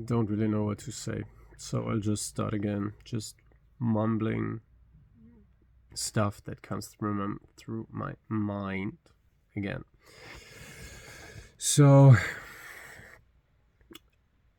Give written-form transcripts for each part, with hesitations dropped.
don't really know what to say, so I'll just start again, just mumbling stuff that comes through my mind again. So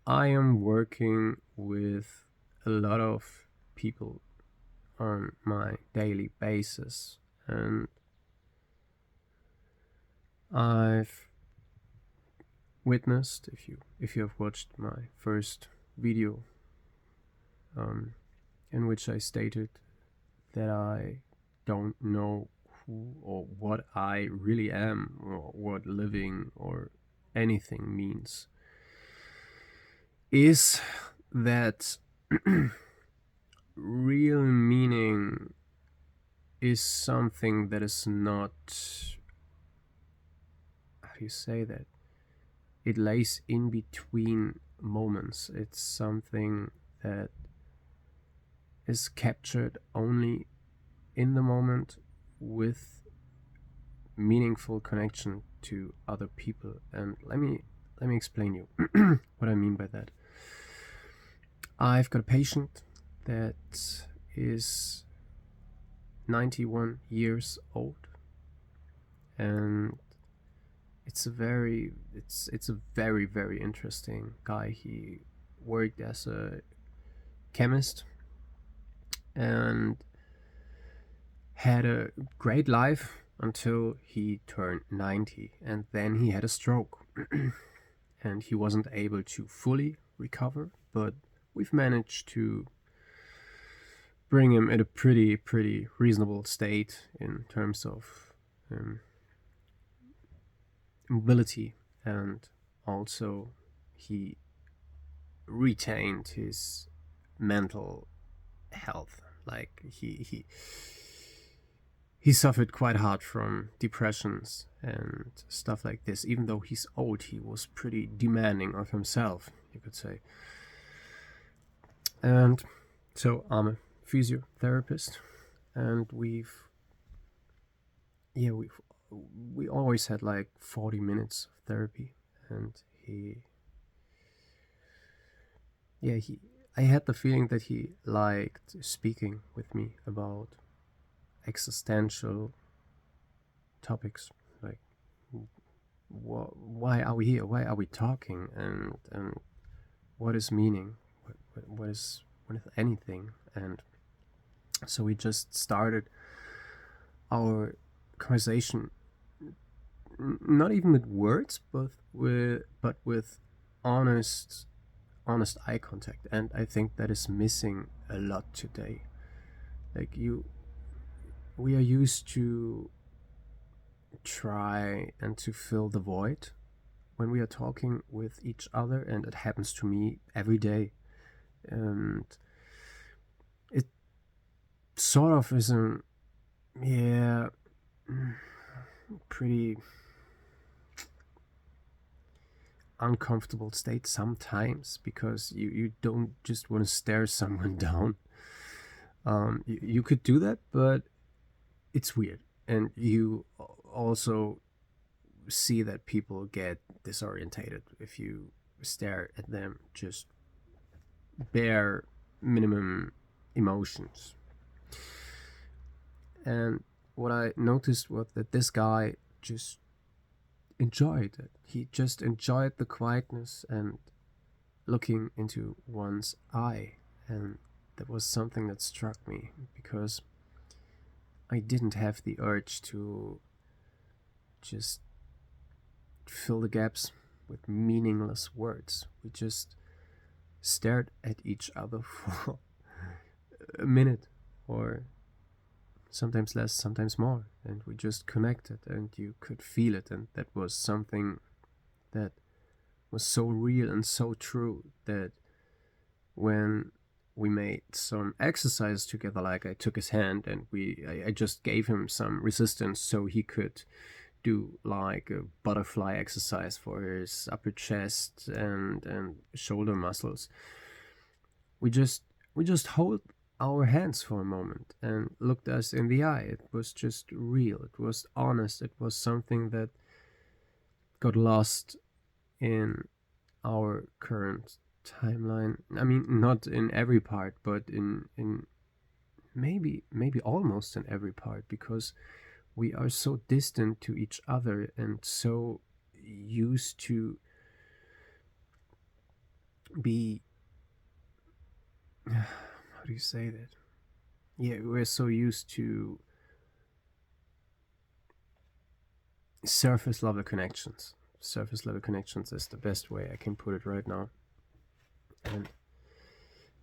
I am working with a lot of people on my daily basis, and I've witnessed, if you have watched my first video, in which I stated that I don't know who or what I really am, or what living or anything means, is that real meaning is something that is not, how do you say that? It lays in between moments. It's something that is captured only in the moment with meaningful connection to other people. And let me explain you what I mean by that. I've got a patient that is 91 years old, and it's a very very interesting guy. He worked as a chemist and had a great life until he turned 90, and then he had a stroke and he wasn't able to fully recover, but we've managed to bring him in a pretty reasonable state in terms of mobility, and also he retained his mental health. Like he suffered quite hard from depressions and stuff like this. Even though he's old, he was pretty demanding of himself, you could say. And so I'm a physiotherapist, and we always had like 40 minutes of therapy, and I had the feeling that he liked speaking with me about existential topics, like why are we here, why are we talking, and what is meaning, what is anything. And so we just started our conversation not even with words, but with honest eye contact. And I think that is missing a lot today. Like we are used to try and to fill the void when we are talking with each other, and it happens to me every day. And it sort of is a pretty uncomfortable state sometimes, because you don't just want to stare someone down. You could do that, but it's weird, and you also see that people get disorientated if you stare at them, just bare minimum emotions. And what I noticed was that this guy just enjoyed it. He just enjoyed the quietness and looking into one's eye. And that was something that struck me, because I didn't have the urge to just fill the gaps with meaningless words. We just stared at each other for a minute, or sometimes less, sometimes more, and we just connected, and you could feel it. And that was something that was so real and so true, that when we made some exercise together, like I took his hand and I just gave him some resistance so he could do like a butterfly exercise for his upper chest and shoulder muscles. We just hold our hands for a moment and looked us in the eye. It was just real. It was honest. It was something that got lost in our current timeline. I mean, not in every part, but in maybe almost in every part, because we are so distant to each other and so used to be how do you say that? Yeah, we're so used to surface level connections. Surface level connections is the best way I can put it right now. And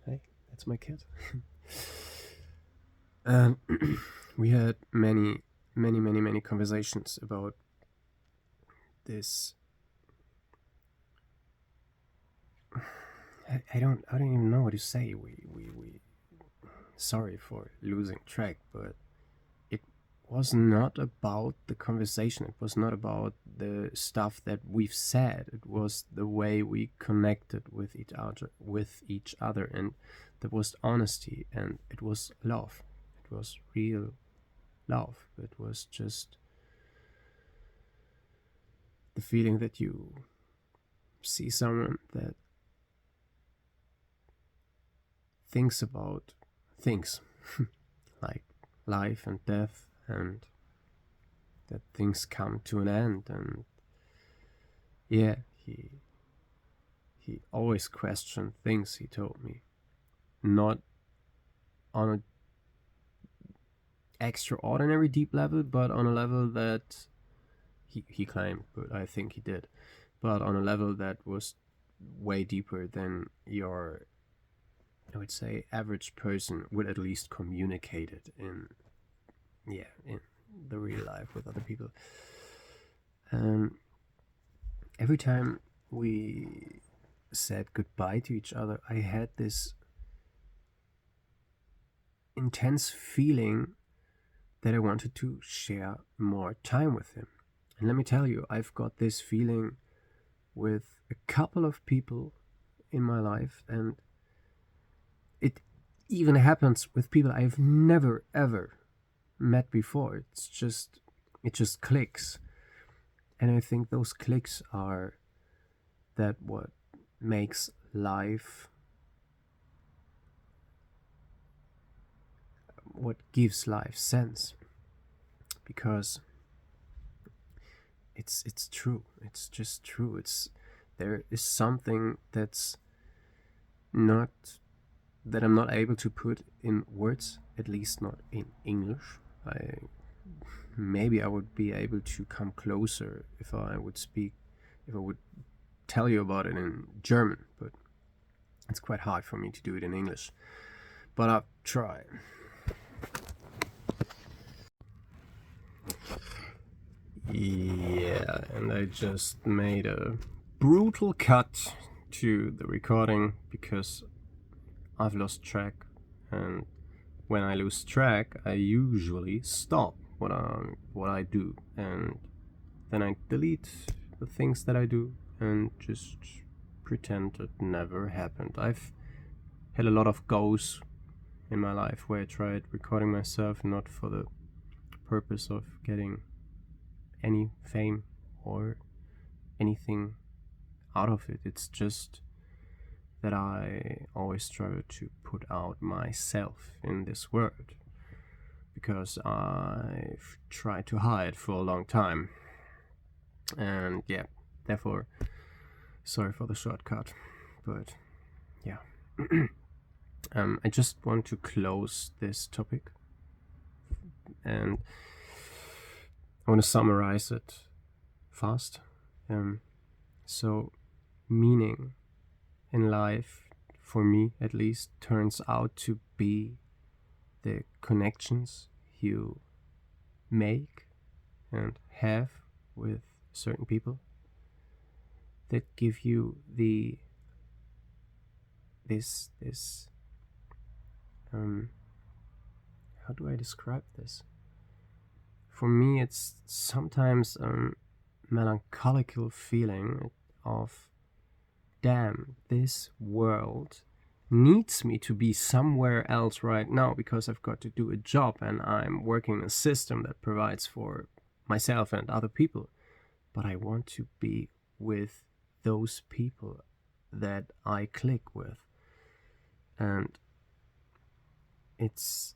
hey, that's my cat. We had many conversations about this. I don't even know what to say. We sorry for losing track, but it was not about the conversation. It was not about the stuff that we've said. It was the way we connected with each other, and there was honesty, and it was love. It was real love. It was just the feeling that you see someone that thinks about things like life and death, and that things come to an end. And yeah, he always questioned things, he told me, not on an extraordinary deep level, but on a level that he claimed, but I think he did, but on a level that was way deeper than your, I would say, average person would at least communicate it in the real life with other people. Every time we said goodbye to each other, I had this intense feeling that I wanted to share more time with him. And let me tell you, I've got this feeling with a couple of people in my life, and it even happens with people I've never ever met before. It just clicks. And I think those clicks are that what makes life, what gives life sense. Because it's true. It's just true. There is something that I'm not able to put in words, at least not in English. Maybe I would be able to come closer if I would tell you about it in German, but it's quite hard for me to do it in English. But I'll try. Yeah, and I just made a brutal cut to the recording because I've lost track, and when I lose track, I usually stop what I do, and then I delete the things that I do and just pretend it never happened. I've had a lot of goes in my life where I tried recording myself, not for the purpose of getting any fame or anything out of it. It's just that I always struggle to put out myself in this world because I've tried to hide for a long time. And yeah, therefore, sorry for the shortcut, but yeah. I just want to close this topic, and I want to summarize it fast. So, meaning in life, for me at least, turns out to be the connections you make and have with certain people that give you this how do I describe this? For me, it's sometimes a melancholical feeling of, damn, this world needs me to be somewhere else right now because I've got to do a job and I'm working in a system that provides for myself and other people. But I want to be with those people that I click with. And it's,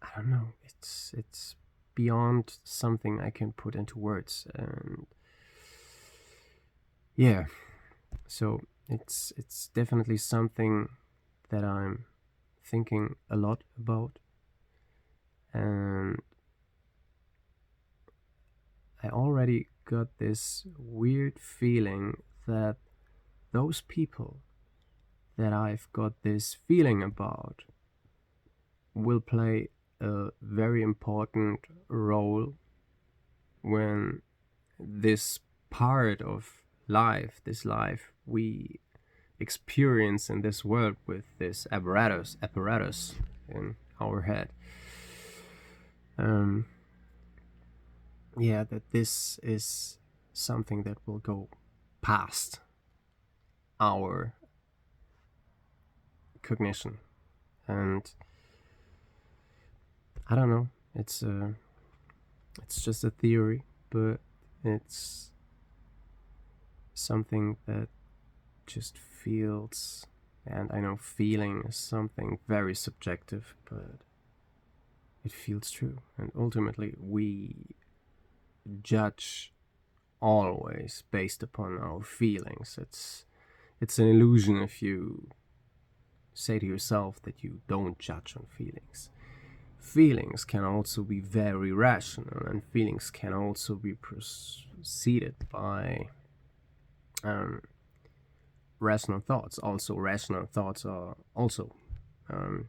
I don't know, it's beyond something I can put into words. And yeah, so it's definitely something that I'm thinking a lot about. And I already got this weird feeling that those people that I've got this feeling about will play a very important role when this part of life, this life we experience in this world with this apparatus in our head, yeah, that this is something that will go past our cognition. And I don't know, it's just a theory, but it's something that just feels, and I know feeling is something very subjective, but it feels true. And ultimately we judge always based upon our feelings. It's an illusion if you say to yourself that you don't judge on feelings. Feelings can also be very rational, and feelings can also be preceded by rational thoughts. Also, rational thoughts are also on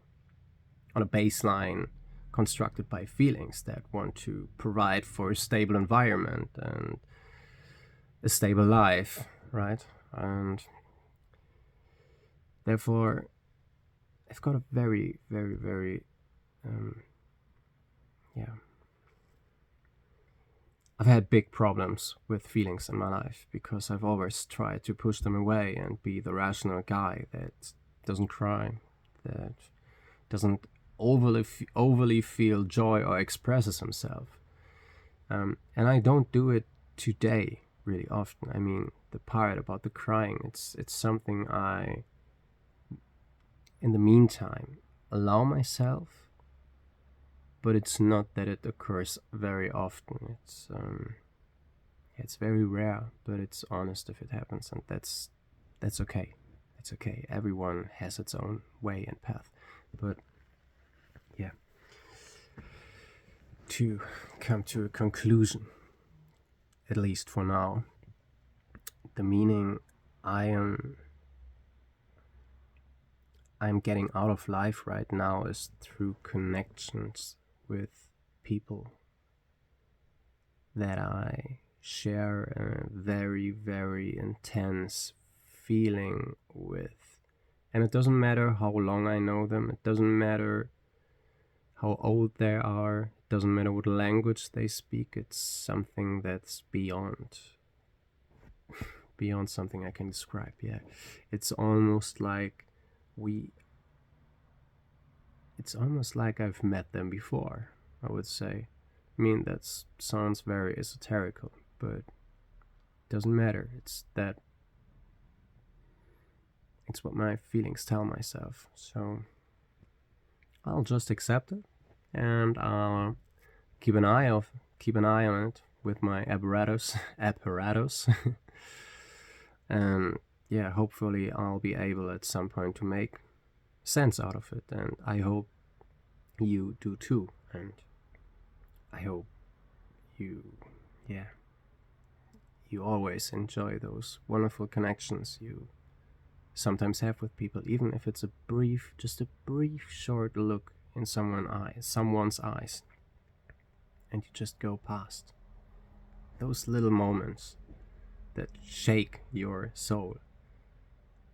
a baseline constructed by feelings that want to provide for a stable environment and a stable life, right? And therefore, I've got a very, very, very, I've had big problems with feelings in my life because I've always tried to push them away and be the rational guy that doesn't cry, that doesn't overly feel joy or expresses himself. And I don't do it today really often. I mean, the part about the crying, it's something I, in the meantime, allow myself, but it's not that it occurs very often. It's very rare, but it's honest if it happens, and that's okay. It's okay. Everyone has its own way and path. But yeah, to come to a conclusion, at least for now, the meaning I'm getting out of life right now is through connections with people that I share a very, very intense feeling with. And it doesn't matter how long I know them, it doesn't matter how old they are, it doesn't matter what language they speak. It's something that's beyond something I can describe. Yeah, it's almost like I've met them before, I would say. I mean, that sounds very esoterical, but it doesn't matter. It's what my feelings tell myself. So I'll just accept it, and I'll keep an eye on it with my apparatus. And yeah, hopefully I'll be able at some point to make sense out of it, and I hope you do too. And I hope you always enjoy those wonderful connections you sometimes have with people, even if it's just a brief short look in someone's eyes, and you just go past. Those little moments that shake your soul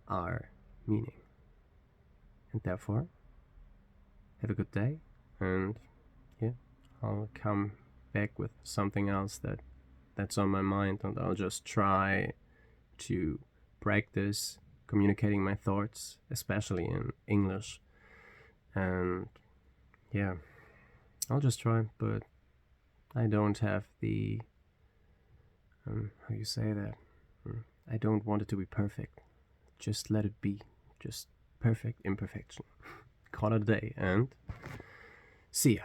are meaning. And therefore, have a good day, and yeah, I'll come back with something else that's on my mind, and I'll just try to practice communicating my thoughts, especially in English. And yeah, I'll just try, but I don't have the how do you say that? I don't want it to be perfect. Just let it be. Just perfect imperfection. Call it a day and see ya.